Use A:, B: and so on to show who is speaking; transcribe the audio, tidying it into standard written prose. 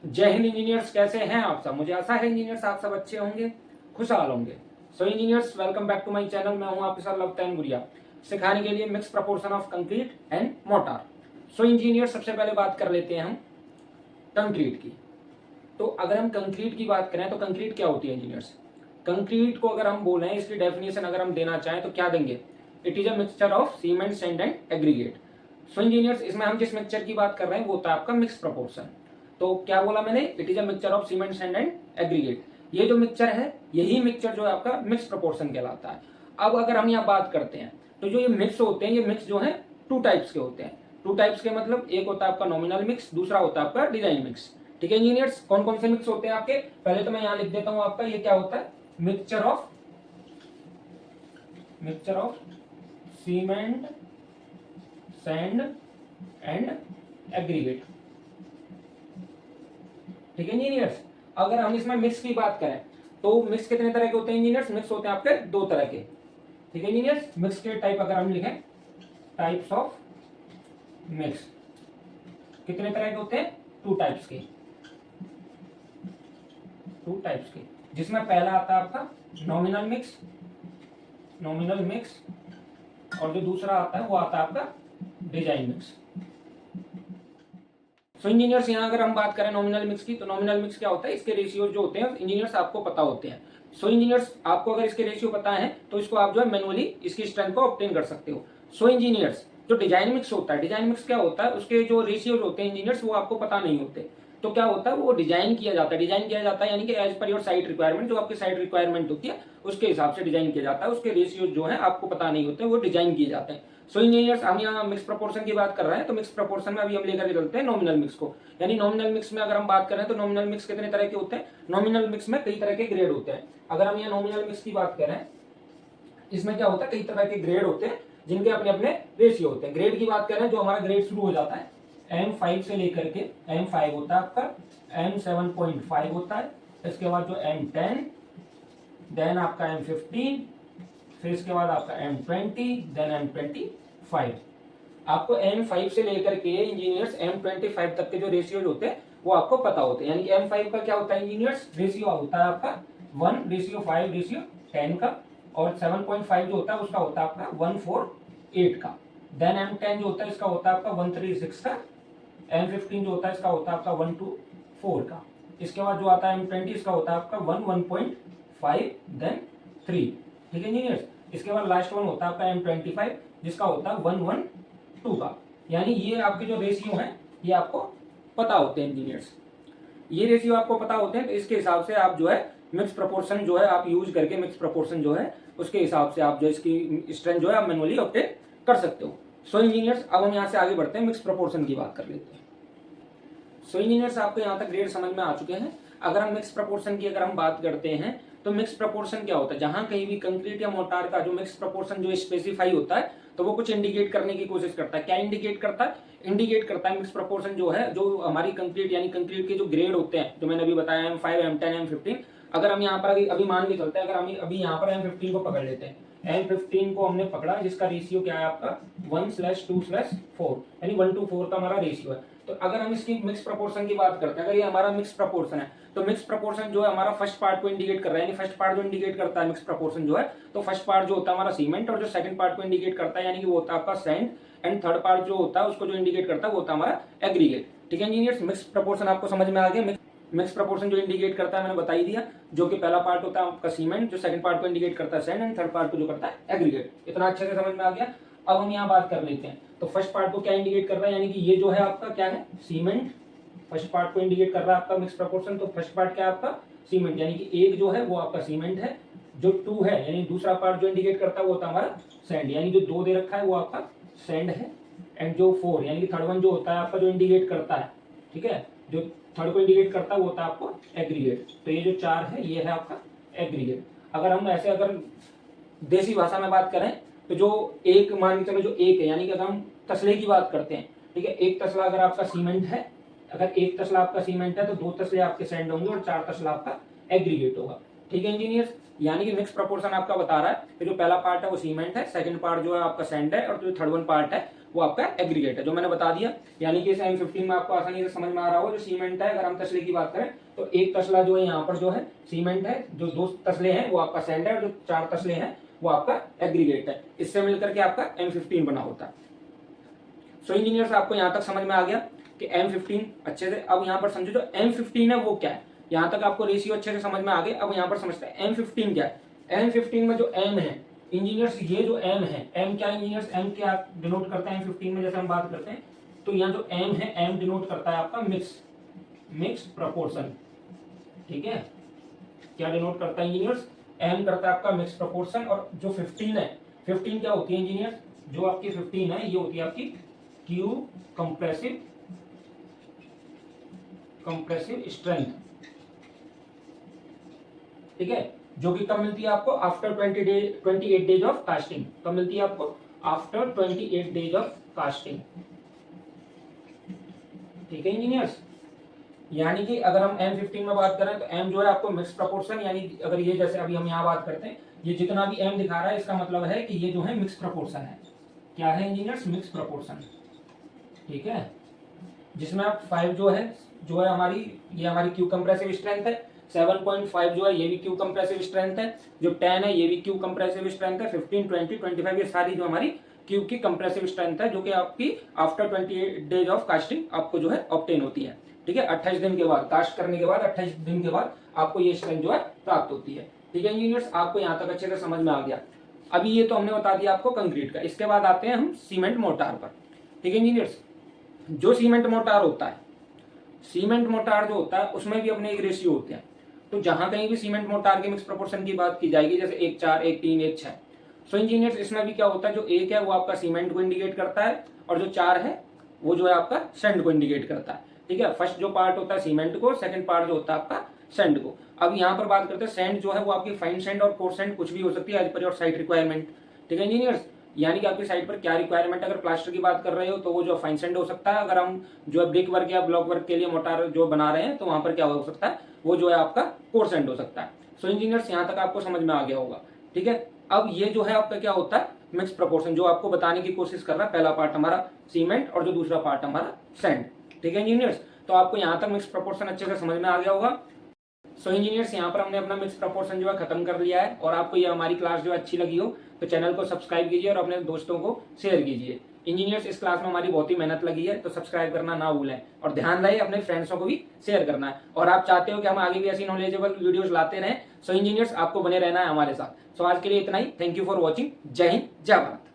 A: जय हिंद इंजीनियर्स, कैसे हैं आप सब। मुझे आशा है इंजीनियर्स आप सब अच्छे होंगे, खुशहाल होंगे। So engineers, welcome back to my channel. मैं हूं आपके साथ लवतैन गुड़िया, सिखाने के लिए mix proportion of concrete and mortar. So engineers, सबसे पहले बात कर लेते हैं हम कंक्रीट की। तो अगर हम कंक्रीट की बात करें तो कंक्रीट क्या होती है इंजीनियर्स। कंक्रीट को अगर हम बोलें, इसकी डेफिनेशन अगर हम देना चाहें तो क्या देंगे। It is a mixture of cement, sand and aggregate. So engineers, इसमें हम जिस मिक्सचर की बात कर रहे हैं वो होता है आपका मिक्स प्रपोर्शन। तो क्या बोला मैंने, it is a mixture of cement, sand and aggregate. ये जो मिक्सचर है, यही मिक्सचर जो है आपका मिक्स प्रपोर्शन कहलाता है। अब अगर हम यहाँ बात करते हैं तो जो ये मिक्स होते हैं, ये मिक्स जो है टू टाइप्स के होते हैं। टू टाइप्स के मतलब एक होता है आपका नॉमिनल मिक्स, दूसरा होता है आपका डिजाइन मिक्स। ठीक है इंजीनियर्स, कौन कौन से मिक्स होते हैं आपके, पहले तो मैं यहाँ लिख देता हूं आपका, ये क्या होता है, mixture of cement, sand and aggregate. ठीक है इंजीनियर्स, अगर हम इसमें मिक्स की बात करें तो मिक्स कितने तरह के होते हैं इंजीनियर्स। मिक्स होते हैं आपके दो तरह के। ठीक है इंजीनियर्स, मिक्स के टाइप अगर हम लिखें, टाइप्स ऑफ मिक्स कितने तरह के होते हैं, टू टाइप्स के। टू टाइप्स के, जिसमें पहला आता है आपका नॉमिनल मिक्स, और जो दूसरा आता है वो आता है आपका डिजाइन मिक्स। सो इंजीनियर्स, यहाँ अगर हम बात करें नॉमिनल मिक्स की, तो नॉमिनल मिक्स क्या होता है, इसके रेशियो जो होते हैं इंजीनियर्स आपको पता होते हैं। सो इंजीनियर्स, आपको अगर इसके रेशियो पता है तो इसको आप जो है मैनुअली इसकी स्ट्रेंथ को ऑब्टेन कर सकते हो। सो इंजीनियर्स, जो डिजाइन मिक्स होता है, डिजाइन मिक्स क्या होता है, उसके जो रेशियोज होते हैं इंजीनियर्स वो आपको पता नहीं होते। तो क्या होता है, वो डिजाइन किया जाता है, यानी कि as per your site requirement, जो आपकी साइट रिक्वायरमेंट होती है उसके हिसाब से डिजाइन किया जाता है। उसके रेशियोज जो है आपको पता नहीं होते, वो डिजाइन किए जाते हैं। सो इंजीनियर्स, हम यहाँ मिक्स प्रपोर्शन की बात कर रहे हैं, तो मिक्स प्रपोर्शन में अभी हम लेकर चलते हैं नॉमिनल मिक्स को। यानी नॉमिनल मिक्स में अगर हम बात करें तो नॉमिनल मिक्स कितने तरह के होते हैं। नॉमिनल मिक्स में कई तरह के ग्रेड होते हैं। अगर हम यहाँ नॉमिनल मिक्स की बात करें, इसमें क्या होता है, कई तरह के ग्रेड होते हैं जिनके अपने अपने रेशियो होते हैं। ग्रेड की बात करें, जो हमारा ग्रेड शुरू हो जाता है M5 से लेकर के, M5 होता है आपका, M7.5 होता है, इसके बाद जो M10, देन आपका M15, फिर इसके बाद आपका M20, देन M25। आपको M5 से लेकर के इंजीनियर्स M25 तक के जो रेशियोज होते हैं वो आपको पता होते हैं। यानी कि M5 का क्या होता है इंजीनियर्स, रेशियो होता है आपका 1:5:10 का, और 7.5 जो होता है उसका होता है आपका 1:4:8 का। देन M10 जो होता है इसका होता है आपका 1:3:6 का। M15 जो होता है इसका होता है आपका 1:4 का। इसके बाद जो आता है M20, इसका होता है आपका 1:1.5 देन 3। ठीक है इंजीनियर्स, इसके बाद लास्ट वन होता है आपका M25, जिसका होता है 1:1.2 का। यानी ये आपके जो रेशियो हैं ये आपको पता होते हैं इंजीनियर्स। ये रेशियो आपको पता होते हैं, तो इसके हिसाब से आप जो है मिक्स प्रपोर्शन जो है आप यूज करके, मिक्स प्रपोर्शन जो है उसके हिसाब से आप जो इसकी स्ट्रेंथ जो है आप मैनुअली ऑब्टेन कर सकते हो। सो इंजीनियर्स, अब हम यहाँ से आगे बढ़ते हैं, मिक्स प्रपोर्शन की बात कर लेते हैं। सो इंजीनियर्स, आपको यहाँ तक ग्रेड समझ में आ चुके हैं। अगर हम मिक्स प्रपोर्शन की अगर हम बात करते हैं तो मिक्स प्रपोर्शन क्या होता है, जहां कहीं भी कंक्रीट या मोटार का जो मिक्स प्रपोर्शन जो स्पेसिफाई होता है तो वो कुछ इंडिकेट करने की कोशिश करता है। क्या इंडिकेट करता है, इंडिकेट करता है मिक्स प्रपोर्शन जो है, जो हमारी कंक्रीट यानी कंक्रीट के जो ग्रेड होते हैं, जो मैंने अभी बताया M5, M10, M15। अगर हम यहाँ पर अभी मान के चलते हैं, अगर हम अभी यहाँ पर M15 को पकड़ लेते हैं, M15 को हमने पकड़ा, जिसका रेशियो क्या है आपका 1/2/4, यानी 1:4 का हमारा रेशियो है। तो अगर हम इसकी मिक्स प्रपोर्शन की बात करते हैं, अगर ये हमारा मिक्स प्रपोर्शन है, तो मिक्स प्रपोर्शन जो है हमारा फर्स्ट पार्ट को इंडिकेट कर रहा है। यानी फर्स्ट पार्ट जो इंडिकेट करता है मिक्स प्रपोर्शन जो है, तो फर्स्ट पार्ट जो होता है हमारा सीमेंट, और जो सेकंड पार्ट को इंडिकेट करता है यानी कि वो होता है आपका सैंड, एंड थर्ड पार्ट जो होता है उसको जो इंडिकेट करता है वो होता है हमारा एग्रीगेट। ठीक है इंजीनियर्स, मिक्स प्रपोर्शन आपको समझ में आ गया। मिक्स प्रपोर्शन जो इंडिकेट करता है मैंने बता ही दिया, जो कि पहला पार्ट होता है आपका सीमेंट, जो सेकंड पार्ट को इंडिकेट करता है सैंड, एंड थर्ड पार्ट को जो करता है एग्रीगेट। इतना अच्छे से समझ में आ गया। अब हम यहाँ बात कर लेते हैं, तो फर्स्ट पार्ट को क्या इंडिकेट कर रहा है, यानी कि ये जो है आपका क्या है, सीमेंट। फर्स्ट पार्ट को इंडिकेट कर रहा है आपका मिक्स प्रपोर्शन, तो फर्स्ट पार्ट क्या है आपका सीमेंट, यानी कि एक जो है वो आपका सीमेंट है, जो 2 है यानी दूसरा पार्ट जो इंडिकेट करता है वो होता है हमारा सैंड, यानी जो 2 दे रखा है वो आपका सैंड है, एंड जो 4 यानी कि थर्ड वन जो होता है आपका जो इंडिकेट करता है, ठीक है, जो थर्ड को इंडिकेट करता है वो होता है आपको एग्रीगेट। तो ये जो 4 है ये है आपका एग्रीगेट। अगर हम ऐसे अगर देसी भाषा में बात करें तो जो एक मान के चलो जो एक है, यानी कि अगर हम तसले की बात करते हैं, ठीक है, एक तसला अगर आपका सीमेंट है, अगर एक तसला आपका सीमेंट है तो 2 तसले आपके सैंड होंगे और 4 तसला आपका एग्रीगेट होगा। ठीक है इंजीनियर्स, यानी कि मिक्स प्रपोर्शन आपका बता रहा है कि जो पहला पार्ट है वो सीमेंट है, सेकंड पार्ट जो है आपका सैंड है, और जो थर्ड वन पार्ट है वो आपका एग्रीगेट है, जो मैंने बता दिया। यानी कि इस M15 में आपको आसानी से समझ में आ रहा होगा, जो सीमेंट है, अगर हम तसले की बात करें तो एक तसला जो है यहाँ पर जो है सीमेंट है, जो 2 तसले हैं वो आपका सैंड है, और जो 4 तसले हैं वो आपका एग्रीगेट है। इससे मिलकर के आपका M15 बना होता है। सो इंजीनियर्स, आपको यहाँ तक समझ में आ गया कि M15 अच्छे से। अब यहाँ पर समझो जो M15 है वो क्या है, यहाँ तक आपको रेशियो अच्छे से समझ में आ गए। अब यहाँ पर समझते हैं M15 क्या है। M15 में जो M है इंजीनियर्स, ये जो M है, M क्या इंजीनियर्स, M क्या डिनोट करता है M15 में, जैसे हम बात करते हैं तो यहाँ जो M है, M डिनोट करता है आपका मिक्स प्रपोर्शन। ठीक है, क्या डिनोट करता है इंजीनियर्स, M करता है आपका मिक्स प्रपोर्शन। और जो 15 है, 15 क्या होती है इंजीनियर्स, जो आपकी 15 है ये होती है आपकी Q कंप्रेसिव स्ट्रेंथ। ठीक है, जो कि कब मिलती है आपको, आफ्टर 28 डेज ऑफ कास्टिंग। कब मिलती है आपको, आफ्टर 28 डेज ऑफ कास्टिंग। ठीक है इंजीनियर्स, यानी कि अगर हम M15 में बात करें तो M जो है आपको मिक्स प्रपोर्शन, यानी अगर ये जैसे अभी हम यहाँ बात करते हैं, ये जितना भी M दिखा रहा है इसका मतलब है कि ये जो है मिक्स प्रपोर्शन है। क्या है इंजीनियर्स, मिक्स प्रपोर्शन। ठीक है, जिसमें आप 5 जो है हमारी, ये हमारी क्यू कंप्रेसिव स्ट्रेंथ है, 7.5 जो है ये भी क्यू कंप्रेसिव स्ट्रेंथ है, जो 10 है ये भी क्यू कंप्रेसिव स्ट्रेंथ है, 15, 20, 25 ये सारी जो हमारी क्यू की कंप्रेसिव स्ट्रेंथ है, जो कि आपकी आफ्टर 28 डेज ऑफ कास्टिंग आपको जो है ऑब्टेन होती है। ठीक है, 28 दिन के बाद, कास्ट करने के बाद 28 दिन के बाद आपको ये स्ट्रेंथ जो है प्राप्त होती है। ठीक है इंजीनियर्स, आपको यहाँ तक अच्छे से समझ में आ गया। अभी ये तो हमने बता दिया आपको कंक्रीट का। इसके बाद आते हैं हम सीमेंट मोर्टार पर। ठीक है इंजीनियर्स, जो सीमेंट मोर्टार होता है, सीमेंट मोर्टार जो होता है उसमें भी अपने एक रेशियो होते हैं। तो जहां कहीं भी सीमेंट मोर्टार के मिक्स प्रोपोर्शन की बात की जाएगी, जैसे 1:4, 1:3, 1:6, सो इंजीनियर्स इसमें भी क्या होता है, जो 1 है वो आपका सीमेंट को इंडिकेट करता है, और जो 4 है वो जो है आपका सैंड को इंडिकेट करता है। ठीक है, फर्स्ट जो पार्ट होता है सीमेंट को, सेकंड पार्ट जो होता है आपका सैंड को। अब यहाँ पर बात करते हैं सैंड जो है वो आपकी फाइन सैंड और कोर्स सैंड कुछ भी हो सकती है as per your site requirement. ठीक है इंजीनियर्स, यानी कि आपकी साइट पर क्या रिक्वायरमेंट, अगर प्लास्टर की बात कर रहे हो तो वो जो फाइन सैंड हो सकता है, अगर हम जो है ब्रिक वर्क या ब्लॉक वर्क के लिए मोटार जो बना रहे हैं तो वहां पर क्या हो सकता है, वो जो है आपका कोर्स सैंड हो सकता है। सो इंजीनियर्स यहाँ तक आपको समझ में आ गया होगा। ठीक है, अब ये जो है आपका क्या होता है, मिक्स प्रपोर्शन, जो आपको बताने की कोशिश कर रहा है। पहला पार्ट हमारा सीमेंट और जो दूसरा पार्ट हमारा सैंड। ठीक है इंजीनियर्स, तो आपको यहाँ तक मिक्स प्रपोर्शन अच्छे से समझ में आ गया होगा। सो इंजीनियर्स, यहाँ पर हमने अपना मिक्स प्रपोर्शन जो है खत्म कर लिया है। और आपको ये हमारी क्लास जो अच्छी लगी हो तो चैनल को सब्सक्राइब कीजिए और अपने दोस्तों को शेयर कीजिए। इंजीनियर्स, इस क्लास में हमारी बहुत ही मेहनत लगी है, तो सब्सक्राइब करना ना भूलें, और ध्यान रहे अपने फ्रेंड्सों को भी शेयर करना है। और आप चाहते हो कि हम आगे भी ऐसी नॉलेजेबल वीडियोस लाते रहें, सो इंजीनियर्स आपको बने रहना है हमारे साथ। सो आज के लिए इतना ही। Thank you for watching. जय हिंद, जय भारत।